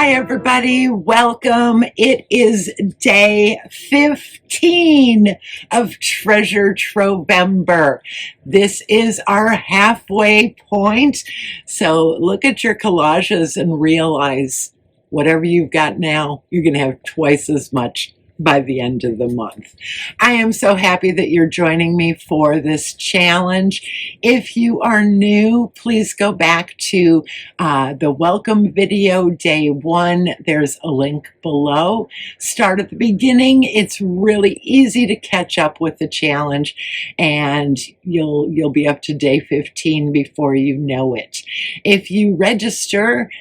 Hi everybody, welcome. It is day 15 of Treasure Trovember. This is our halfway point. So look at your collages and realize whatever you've got now, you're going to have twice as much by the end of the month. I am so happy that you're joining me for this challenge. If you are new, please go back to the welcome video, day 1. There's a link below. Start at the beginning. It's really easy to catch up with the challenge, and you'll be up to day 15 before you know it. If you register,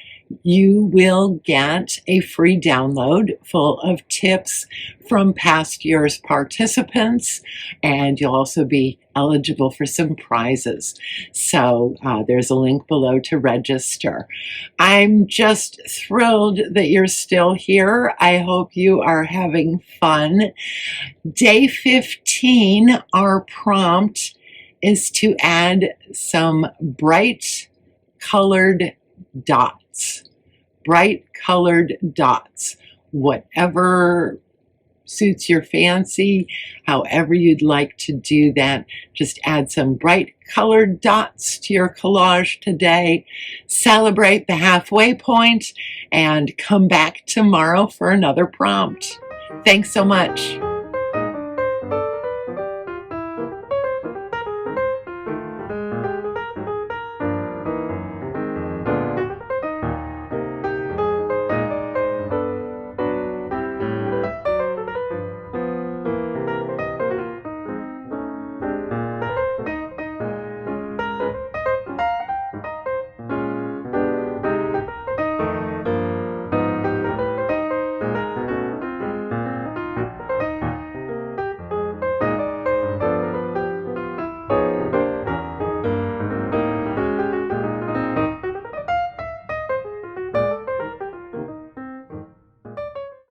you will get a free download full of tips from past year's participants, and you'll also be eligible for some prizes. So there's a link below to register. I'm just thrilled that you're still here. I hope you are having fun. Day 15, our prompt is to add some bright colored dots. Bright colored dots. Whatever suits your fancy, however you'd like to do that, just add some bright colored dots to your collage today. Celebrate the halfway point and come back tomorrow for another prompt. Thanks so much.